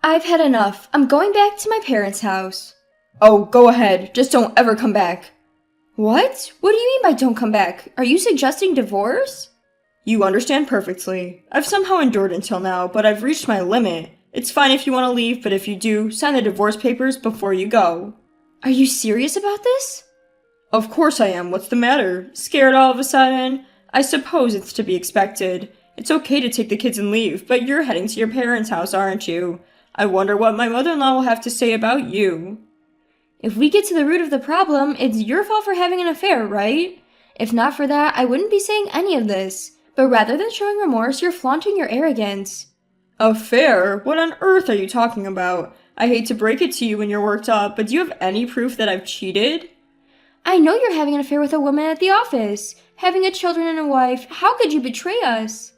I've had enough. I'm going back to my parents' house. Oh, go ahead. Just don't ever come back. What? What do you mean by don't come back? Are you suggesting divorce? You understand perfectly. I've somehow endured until now, but I've reached my limit. It's fine if you want to leave, but if you do, sign the divorce papers before you go. Are you serious about this? Of course I am. What's the matter? Scared all of a sudden? I suppose it's to be expected. It's okay to take the kids and leave, but you're heading to your parents' house, aren't you? I wonder what my mother-in-law will have to say about you. If we get to the root of the problem, it's your fault for having an affair, right? If not for that, I wouldn't be saying any of this. But rather than showing remorse, you're flaunting your arrogance. Affair? What on earth are you talking about? I hate to break it to you when you're worked up, but do you have any proof that I've cheated? I know you're having an affair with a woman at the office. Having a children and a wife, how could you betray us?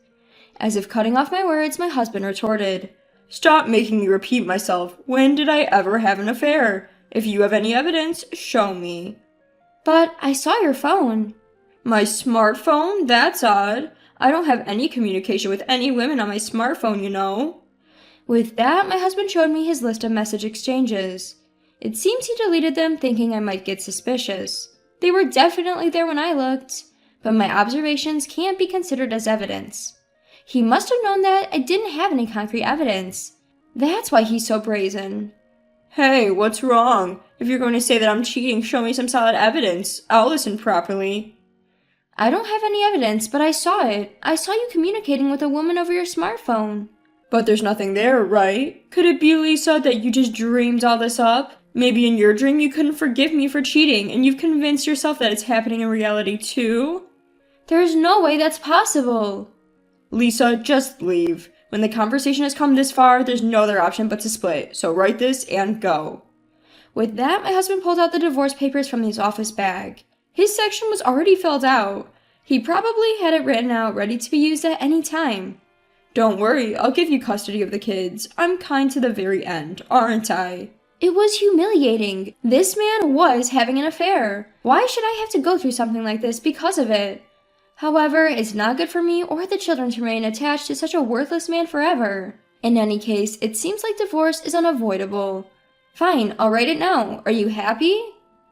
As if cutting off my words, my husband retorted. Stop making me repeat myself. When did I ever have an affair? If you have any evidence, show me. But I saw your phone. My smartphone? That's odd. I don't have any communication with any women on my smartphone, you know. With that, my husband showed me his list of message exchanges. It seems he deleted them thinking I might get suspicious. They were definitely there when I looked, but my observations can't be considered as evidence. He must have known that I didn't have any concrete evidence. That's why he's so brazen. Hey, what's wrong? If you're going to say that I'm cheating, show me some solid evidence. I'll listen properly. I don't have any evidence, but I saw it. I saw you communicating with a woman over your smartphone. But there's nothing there, right? Could it be, Lisa, that you just dreamed all this up? Maybe in your dream you couldn't forgive me for cheating, and you've convinced yourself that it's happening in reality too? There's no way that's possible. Lisa, just leave. When the conversation has come this far, there's no other option but to split, so write this and go. With that, my husband pulled out the divorce papers from his office bag. His section was already filled out. He probably had it written out ready to be used at any time. Don't worry, I'll give you custody of the kids. I'm kind to the very end, aren't I? It was humiliating. This man was having an affair. Why should I have to go through something like this because of it? However, it's not good for me or the children to remain attached to such a worthless man forever. In any case, it seems like divorce is unavoidable. Fine, I'll write it now. Are you happy?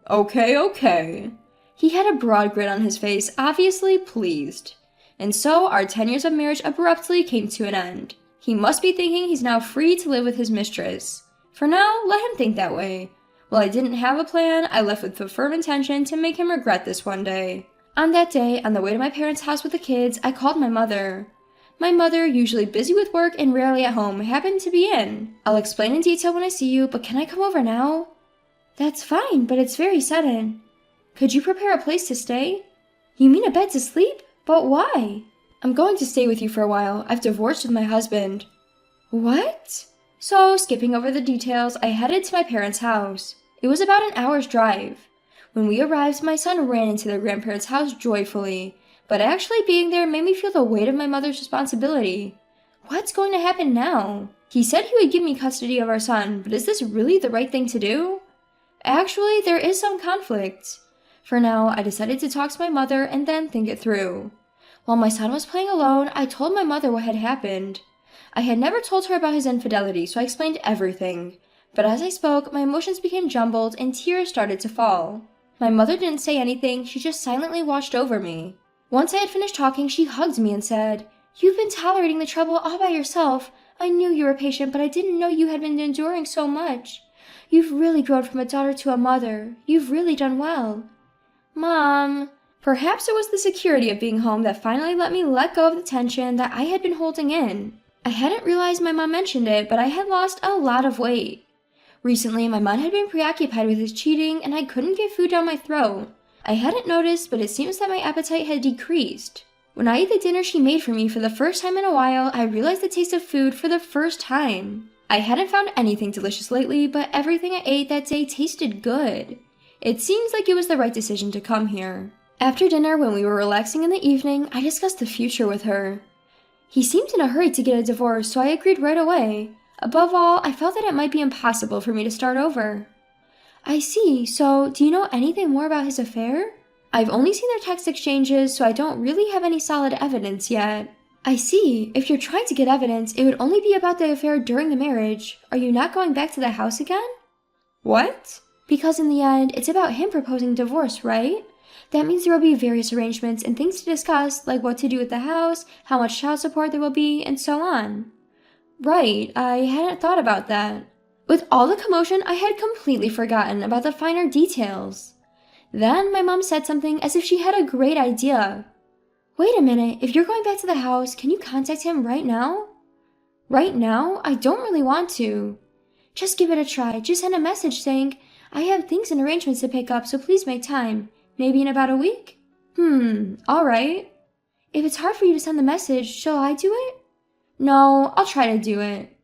Okay. He had a broad grin on his face, obviously pleased. And so our 10 years of marriage abruptly came to an end. He must be thinking he's now free to live with his mistress. For now, let him think that way. While I didn't have a plan, I left with the firm intention to make him regret this one day. On that day, on the way to my parents' house with the kids, I called my mother. My mother, usually busy with work and rarely at home, happened to be in. I'll explain in detail when I see you, but can I come over now? That's fine, but it's very sudden. Could you prepare a place to stay? You mean a bed to sleep? But why? I'm going to stay with you for a while. I've divorced with my husband. What? So, skipping over the details, I headed to my parents' house. It was about an hour's drive. When we arrived, my son ran into their grandparents' house joyfully, but actually being there made me feel the weight of my mother's responsibility. What's going to happen now? He said he would give me custody of our son, but is this really the right thing to do? Actually, there is some conflict. For now, I decided to talk to my mother and then think it through. While my son was playing alone, I told my mother what had happened. I had never told her about his infidelity, so I explained everything. But as I spoke, my emotions became jumbled and tears started to fall. My mother didn't say anything, she just silently watched over me. Once I had finished talking, she hugged me and said, "You've been tolerating the trouble all by yourself. I knew you were patient, but I didn't know you had been enduring so much. You've really grown from a daughter to a mother. You've really done well." Mom. Perhaps it was the security of being home that finally let me let go of the tension that I had been holding in. I hadn't realized my mom mentioned it, but I had lost a lot of weight. Recently, my mom had been preoccupied with his cheating, and I couldn't get food down my throat. I hadn't noticed, but it seems that my appetite had decreased. When I ate the dinner she made for me for the first time in a while, I realized the taste of food for the first time. I hadn't found anything delicious lately, but everything I ate that day tasted good. It seems like it was the right decision to come here. After dinner, when we were relaxing in the evening, I discussed the future with her. He seemed in a hurry to get a divorce, so I agreed right away. Above all, I felt that it might be impossible for me to start over. I see, so do you know anything more about his affair? I've only seen their text exchanges, so I don't really have any solid evidence yet. I see. If you're trying to get evidence, it would only be about the affair during the marriage. Are you not going back to the house again? What? Because in the end, it's about him proposing divorce, right? That means there will be various arrangements and things to discuss, like what to do with the house, how much child support there will be, and so on. Right, I hadn't thought about that. With all the commotion, I had completely forgotten about the finer details. Then my mom said something as if she had a great idea. Wait a minute, if you're going back to the house, can you contact him right now? Right now? I don't really want to. Just give it a try. Just send a message saying, I have things and arrangements to pick up, so please make time. Maybe in about a week? Alright. If it's hard for you to send the message, shall I do it? No, I'll try to do it.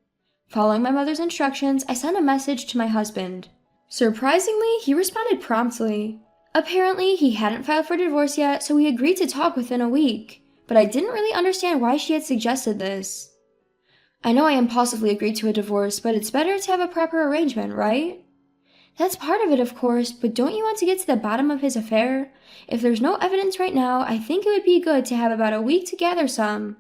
Following my mother's instructions, I sent a message to my husband. Surprisingly, he responded promptly. Apparently, he hadn't filed for divorce yet, so we agreed to talk within a week. But I didn't really understand why she had suggested this. I know I impulsively agreed to a divorce, but it's better to have a proper arrangement, right? That's part of it, of course, but don't you want to get to the bottom of his affair? If there's no evidence right now, I think it would be good to have about a week to gather some.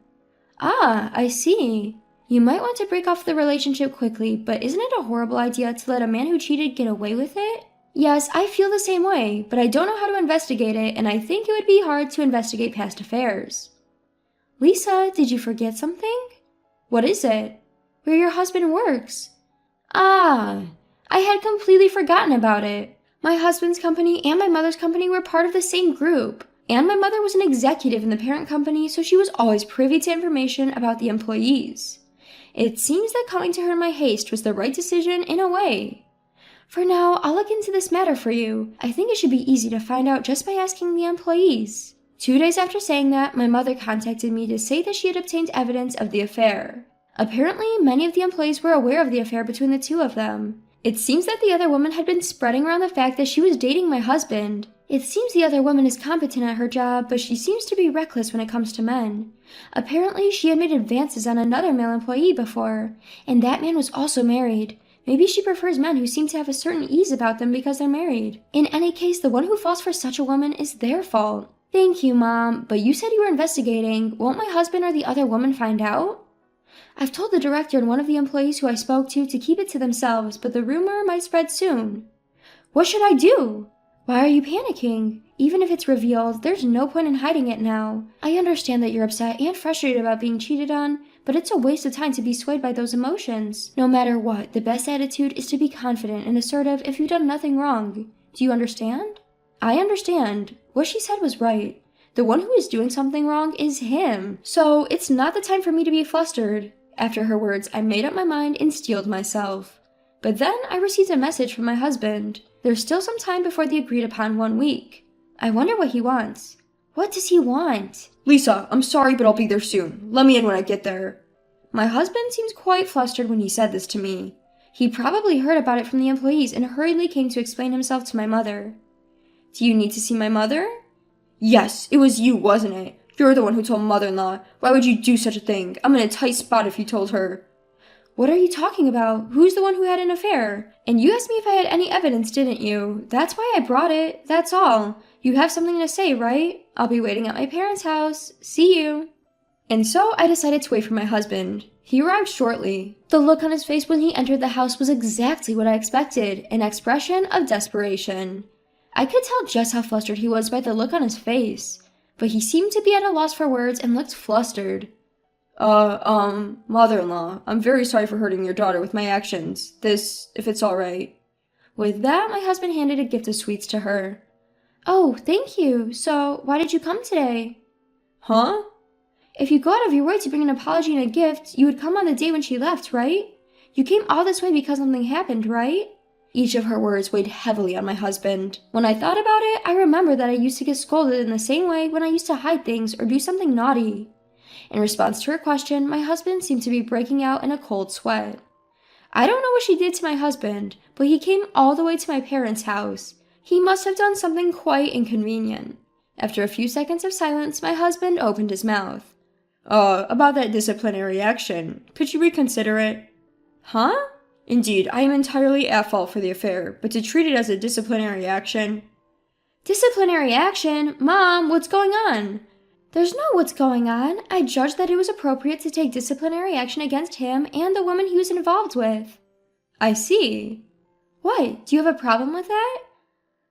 Ah, I see. You might want to break off the relationship quickly, but isn't it a horrible idea to let a man who cheated get away with it? Yes, I feel the same way, but I don't know how to investigate it, and I think it would be hard to investigate past affairs. Lisa, did you forget something? What is it? Where your husband works. Ah, I had completely forgotten about it. My husband's company and my mother's company were part of the same group, and my mother was an executive in the parent company, so she was always privy to information about the employees. It seems that coming to her in my haste was the right decision in a way. For now, I'll look into this matter for you. I think it should be easy to find out just by asking the employees. 2 days after saying that, my mother contacted me to say that she had obtained evidence of the affair. Apparently, many of the employees were aware of the affair between the two of them. It seems that the other woman had been spreading around the fact that she was dating my husband. It seems the other woman is competent at her job, but she seems to be reckless when it comes to men. Apparently, she had made advances on another male employee before, and that man was also married. Maybe she prefers men who seem to have a certain ease about them because they're married. In any case, the one who falls for such a woman is their fault. Thank you, Mom, but you said you were investigating. Won't my husband or the other woman find out? I've told the director and one of the employees who I spoke to keep it to themselves, but the rumor might spread soon. What should I do? Why are you panicking? Even if it's revealed, there's no point in hiding it now. I understand that you're upset and frustrated about being cheated on, but it's a waste of time to be swayed by those emotions. No matter what, the best attitude is to be confident and assertive if you've done nothing wrong. Do you understand? I understand. What she said was right. The one who is doing something wrong is him. So it's not the time for me to be flustered. After her words, I made up my mind and steeled myself. But then I received a message from my husband. There's still some time before the agreed upon 1 week. I wonder what he wants. What does he want? Lisa, I'm sorry, but I'll be there soon. Let me in when I get there. My husband seemed quite flustered when he said this to me. He probably heard about it from the employees and hurriedly came to explain himself to my mother. Do you need to see my mother? Yes, it was you, wasn't it? You're the one who told mother-in-law. Why would you do such a thing? I'm in a tight spot if you told her. What are you talking about? Who's the one who had an affair? And you asked me if I had any evidence, didn't you? That's why I brought it. That's all. You have something to say, right? I'll be waiting at my parents' house. See you. And so I decided to wait for my husband. He arrived shortly. The look on his face when he entered the house was exactly what I expected, an expression of desperation. I could tell just how flustered he was by the look on his face, but he seemed to be at a loss for words and looked flustered. Mother-in-law, I'm very sorry for hurting your daughter with my actions. If it's all right. With that, my husband handed a gift of sweets to her. Oh, thank you. So, why did you come today? Huh? If you go out of your way to bring an apology and a gift, you would come on the day when she left, right? You came all this way because something happened, right? Each of her words weighed heavily on my husband. When I thought about it, I remembered that I used to get scolded in the same way when I used to hide things or do something naughty. In response to her question, my husband seemed to be breaking out in a cold sweat. I don't know what she did to my husband, but he came all the way to my parents' house. He must have done something quite inconvenient. After a few seconds of silence, my husband opened his mouth. About that disciplinary action. Could you reconsider it? Huh? Indeed, I am entirely at fault for the affair, but to treat it as a disciplinary action... Disciplinary action? Mom, what's going on? There's no what's going on. I judged that it was appropriate to take disciplinary action against him and the woman he was involved with. I see. What, do you have a problem with that?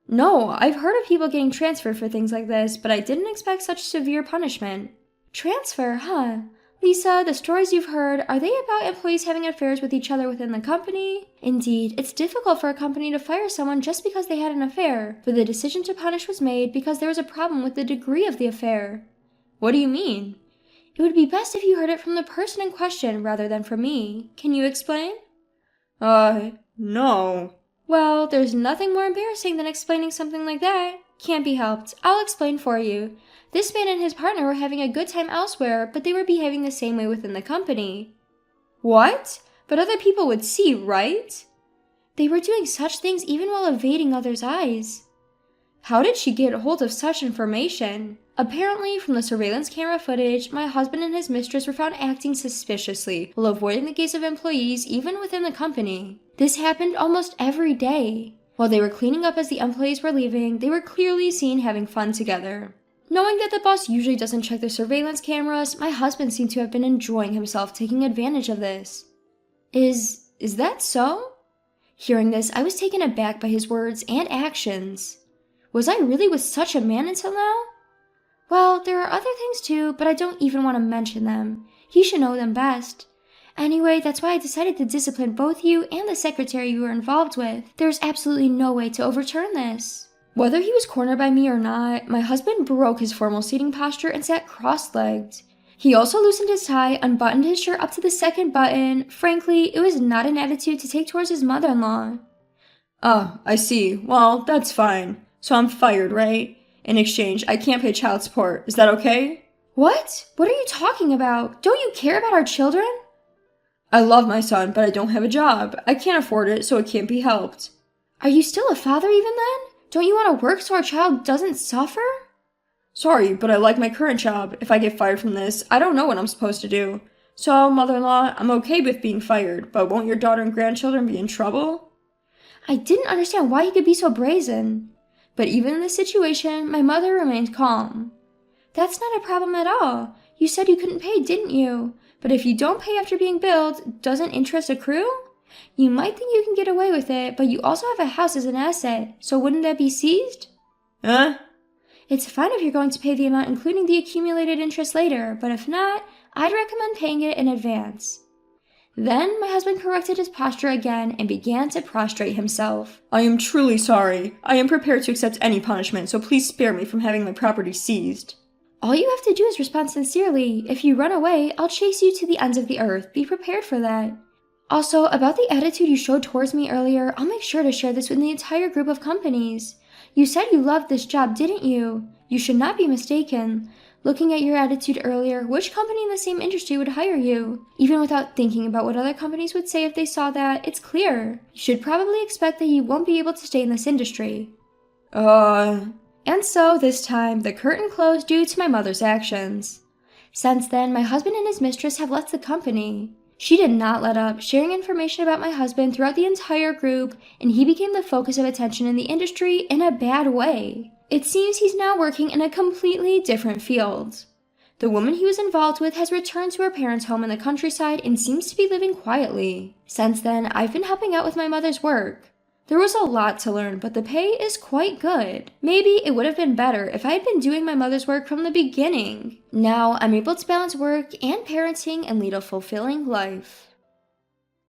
No, I've heard of people getting transferred for things like this, but I didn't expect such severe punishment. Transfer, huh? Lisa, the stories you've heard, are they about employees having affairs with each other within the company? Indeed, it's difficult for a company to fire someone just because they had an affair, but the decision to punish was made because there was a problem with the degree of the affair. What do you mean? It would be best if you heard it from the person in question rather than from me. Can you explain? No. Well, there's nothing more embarrassing than explaining something like that. Can't be helped. I'll explain for you. This man and his partner were having a good time elsewhere, but they were behaving the same way within the company. What? But other people would see, right? They were doing such things even while evading others' eyes. How did she get hold of such information? Apparently, from the surveillance camera footage, my husband and his mistress were found acting suspiciously while avoiding the gaze of employees even within the company. This happened almost every day. While they were cleaning up as the employees were leaving, they were clearly seen having fun together. Knowing that the boss usually doesn't check their surveillance cameras, my husband seemed to have been enjoying himself taking advantage of this. Is that so? Hearing this, I was taken aback by his words and actions. Was I really with such a man until now? Well, there are other things too, but I don't even want to mention them. He should know them best. Anyway, that's why I decided to discipline both you and the secretary you were involved with. There's absolutely no way to overturn this. Whether he was cornered by me or not, my husband broke his formal seating posture and sat cross-legged. He also loosened his tie, unbuttoned his shirt up to the second button. Frankly, it was not an attitude to take towards his mother-in-law. Oh, I see. Well, that's fine. So I'm fired, right? In exchange, I can't pay child support. Is that okay? What? What are you talking about? Don't you care about our children? I love my son, but I don't have a job. I can't afford it, so it can't be helped. Are you still a father even then? Don't you want to work so our child doesn't suffer? Sorry, but I like my current job. If I get fired from this, I don't know what I'm supposed to do. So, mother-in-law, I'm okay with being fired, but won't your daughter and grandchildren be in trouble? I didn't understand why he could be so brazen. But even in this situation, my mother remained calm. That's not a problem at all. You said you couldn't pay, didn't you? But if you don't pay after being billed, doesn't interest accrue? You might think you can get away with it, but you also have a house as an asset, so wouldn't that be seized? Huh? It's fine if you're going to pay the amount including the accumulated interest later, but if not, I'd recommend paying it in advance. Then my husband corrected his posture again and began to prostrate himself. I am truly sorry. I am prepared to accept any punishment, so please spare me from having my property seized. All you have to do is respond sincerely. If you run away, I'll chase you to the ends of the earth. Be prepared for that. Also, about the attitude you showed towards me earlier, I'll make sure to share this with the entire group of companies. You said you loved this job, didn't you? You should not be mistaken. Looking at your attitude earlier, which company in the same industry would hire you? Even without thinking about what other companies would say if they saw that, it's clear. You should probably expect that you won't be able to stay in this industry. And so, this time, the curtain closed due to my mother's actions. Since then, my husband and his mistress have left the company. She did not let up, sharing information about my husband throughout the entire group, and he became the focus of attention in the industry in a bad way. It seems he's now working in a completely different field. The woman he was involved with has returned to her parents' home in the countryside and seems to be living quietly. Since then, I've been helping out with my mother's work. There was a lot to learn, but the pay is quite good. Maybe it would have been better if I had been doing my mother's work from the beginning. Now I'm able to balance work and parenting and lead a fulfilling life.